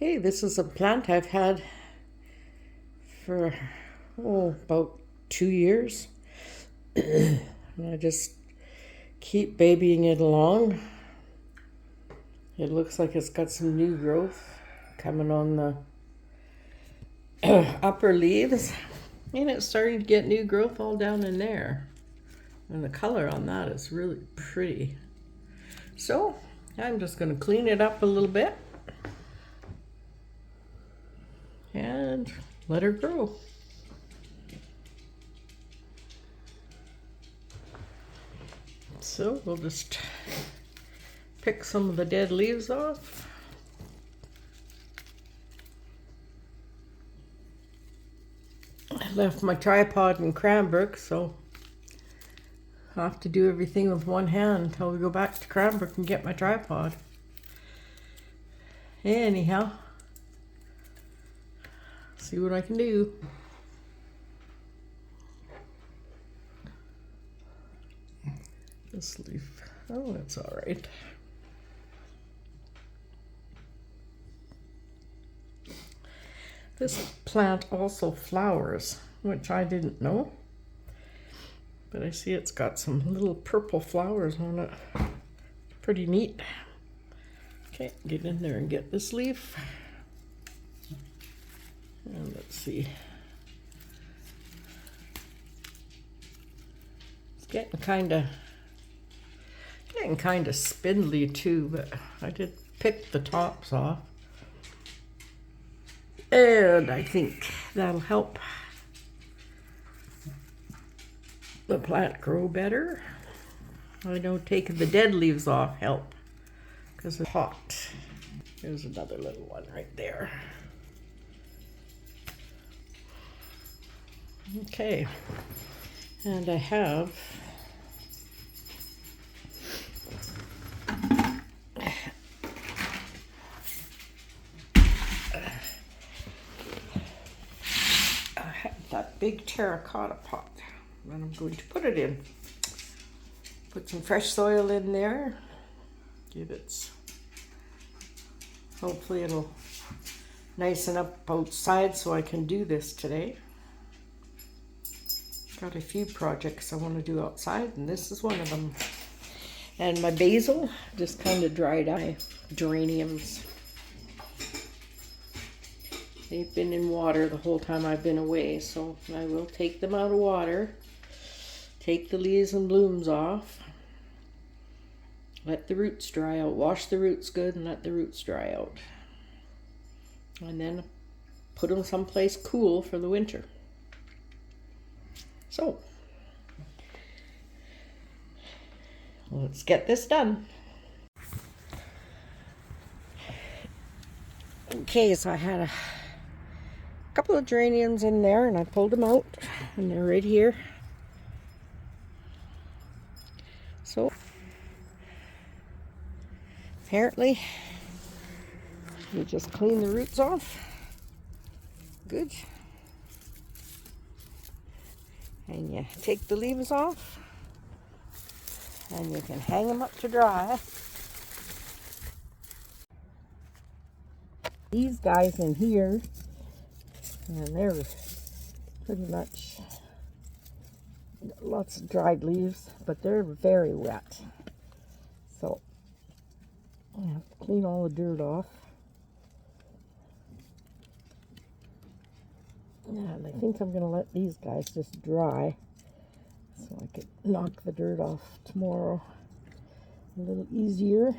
Okay, this is a plant I've had for about 2 years. And I just keep babying it along. It looks like it's got some new growth coming on the upper leaves. And it's starting to get new growth all down in there. And the color on that is really pretty. So I'm just going to clean it up a little bit and let her grow. So we'll just pick some of the dead leaves off. I left my tripod in Cranbrook, so I'll have to do everything with one hand until we go back to Cranbrook and get my tripod. Anyhow, see what I can do. This leaf, oh, that's all right. This plant also flowers, which I didn't know. But I see it's got some little purple flowers on it. Pretty neat. Okay, get in there and get this leaf. And let's see. It's getting kind of spindly too, but I did pick the tops off. And I think that'll help the plant grow better. I know taking the dead leaves off help because it's hot. There's another little one right there. Okay, and I have that big terracotta pot, and I'm going to put it in. Put some fresh soil in there. Give it, hopefully it'll nice up outside so I can do this today. Got a few projects I want to do outside, and this is one of them. And my basil just kind of dried out. My geraniums, they've been in water the whole time I've been away, so I will take them out of water, take the leaves and blooms off, let the roots dry out, wash the roots good and let the roots dry out. And then put them someplace cool for the winter. So, let's get this done. Okay, so I had a couple of geraniums in there and I pulled them out and they're right here. So apparently you just clean the roots off. Good. And you take the leaves off and you can hang them up to dry. These guys in here, and they're pretty much lots of dried leaves, but they're very wet. So I have to clean all the dirt off. And I think I'm going to let these guys just dry so I could knock the dirt off tomorrow a little easier.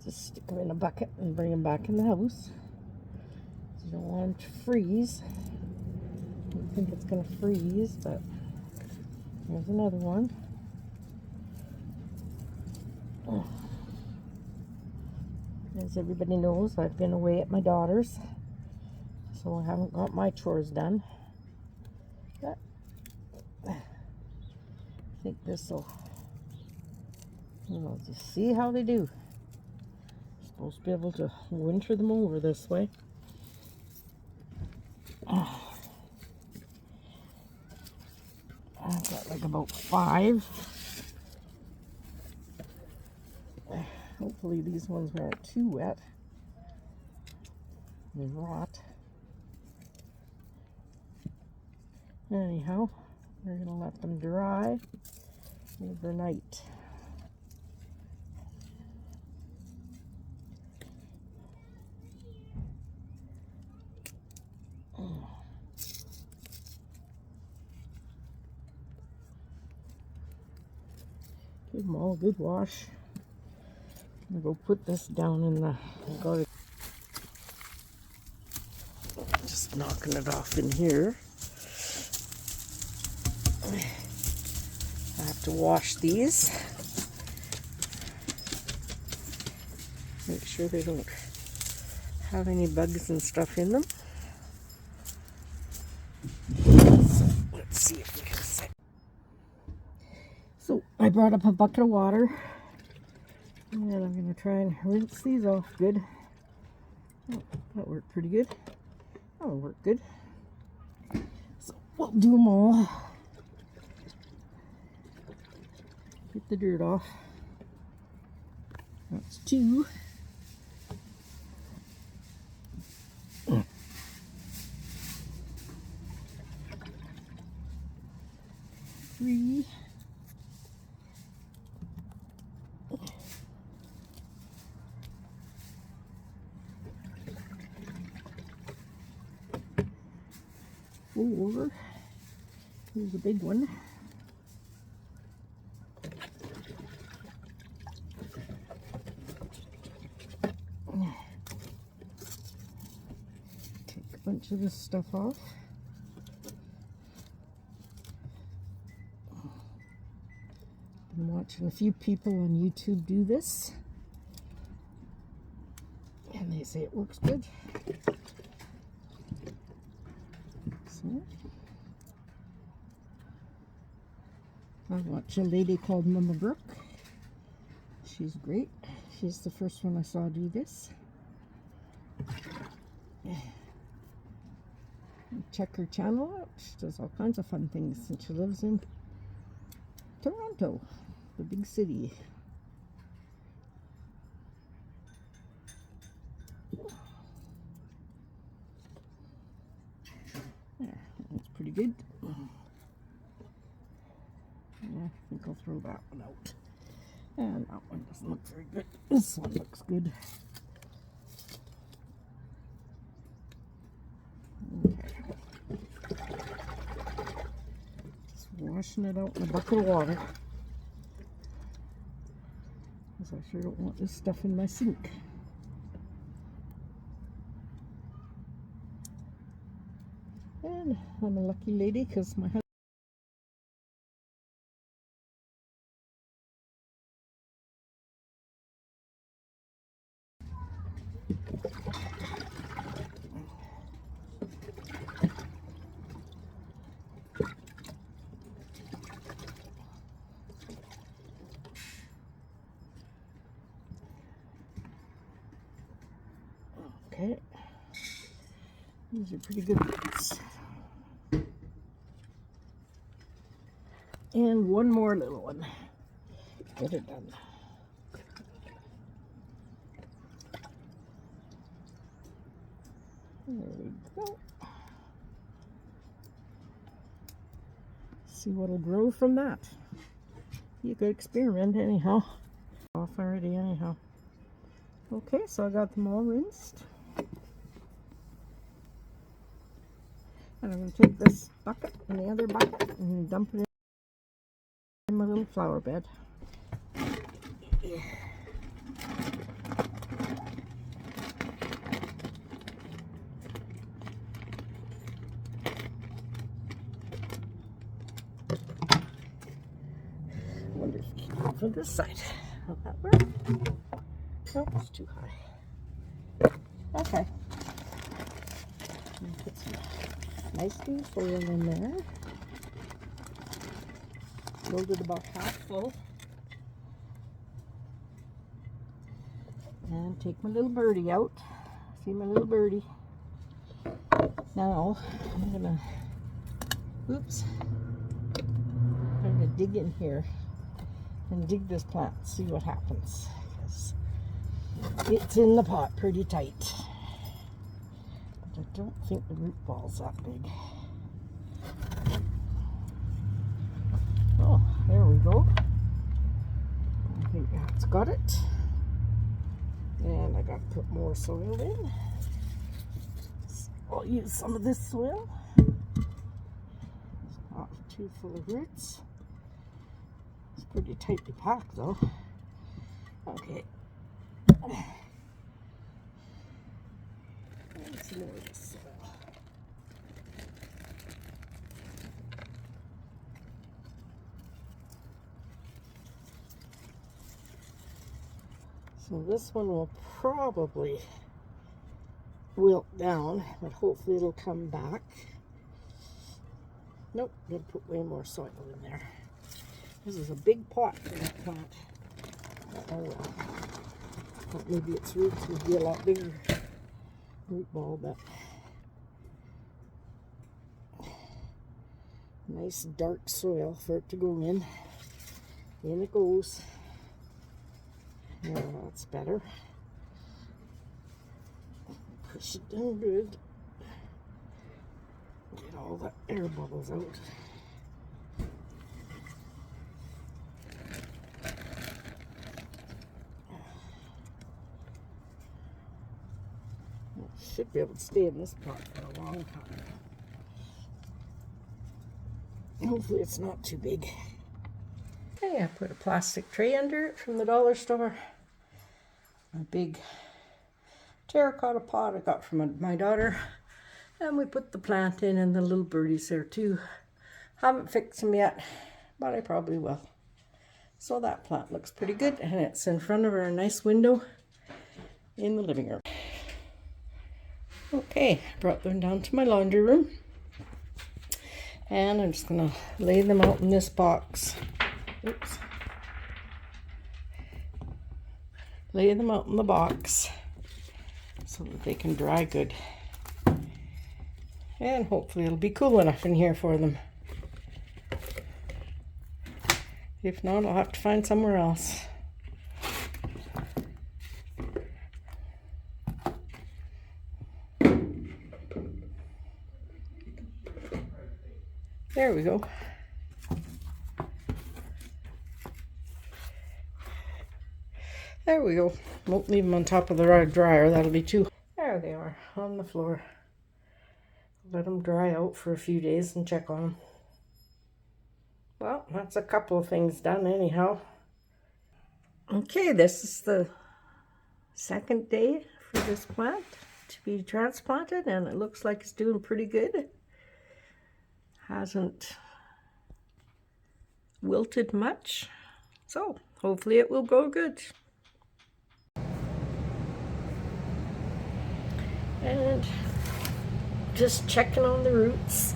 Just stick them in a bucket and bring them back in the house. You don't want them to freeze. I don't think it's going to freeze, but there's another one. As everybody knows, I've been away at my daughter's, so I haven't got my chores done. But I think this will, we'll just see how they do. Supposed to be able to winter them over this way. I've got like about 5. Hopefully these ones weren't too wet. they rot. Anyhow, we're going to let them dry overnight. Give them all a good wash. I'm going to go put this down in the garden. Just knocking it off in here. I have to wash these. Make sure they don't have any bugs and stuff in them. So let's see if we can set. So I brought up a bucket of water. And I'm going to try and rinse these off good. Oh, that worked pretty good. That'll work good. So we'll do them all. Get the dirt off. That's 2. 3. 4. Here's a big one. 'Take a bunch of this stuff off. I'm watching a few people on YouTube do this, and they say it works good. So I watch a lady called Mama Brooke. She's great. She's the first one I saw do this. Check her channel out. She does all kinds of fun things, and she lives in Toronto, the big city. There, that's pretty good. Yeah, I think I'll throw that one out. And that one doesn't look very good. This one looks good. Okay. Just washing it out in a bucket of water. Because I sure don't want this stuff in my sink. And I'm a lucky lady because my husband okay. These are pretty good ones. And one more little one. Get it done. There we go. See what'll grow from that. Be a good experiment anyhow. Off already anyhow. Okay, so I got them all rinsed. And I'm going to take this bucket and the other bucket and dump it in my little flower bed. Wonder if you can go from this side. Will that work? Nope, it's too high. Okay. Put some nice new soil in there. Filled it about half full. And take my little birdie out. See my little birdie? Now, I'm gonna, oops, I'm gonna dig in here and dig this plant, see what happens. Because it's in the pot pretty tight. I don't think the root ball's that big. Oh, there we go. I think that's got it. And I got to put more soil in. I'll use some of this soil. It's not too full of roots. It's pretty tightly packed though. Okay. And some more of this soil. So this one will probably wilt down, but hopefully it'll come back. Nope, gotta put way more soil in there. This is a big pot for that plant. Oh well. Thought maybe its roots would be a lot bigger root ball, but nice dark soil for it to go in. In it goes. Yeah, that's better. Push it down good. Get all the air bubbles out. Should be able to stay in this pot for a long time. Hopefully it's not too big. Okay, I put a plastic tray under it from the dollar store. A big terracotta pot I got from my daughter. And we put the plant in and the little birdies there too. Haven't fixed them yet, but I probably will. So that plant looks pretty good, and it's in front of our nice window in the living room. Okay, brought them down to my laundry room. And I'm just gonna lay them out in this box. Oops. Lay them out in the box so that they can dry good. And hopefully it'll be cool enough in here for them. If not, I'll have to find somewhere else. There we go. There we go. Won't leave them on top of the dryer. That'll be too. There they are on the floor. Let them dry out for a few days and check on them. Well, that's a couple of things done anyhow. Okay, this is the second day for this plant to be transplanted, and it looks like it's doing pretty good. Hasn't wilted much, so hopefully it will grow good. And just checking on the roots.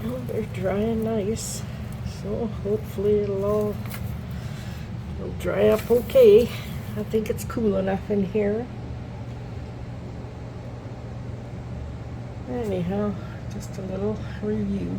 Oh, they're drying nice, so hopefully it'll dry up okay. I think it's cool enough in here. Anyhow, just a little review.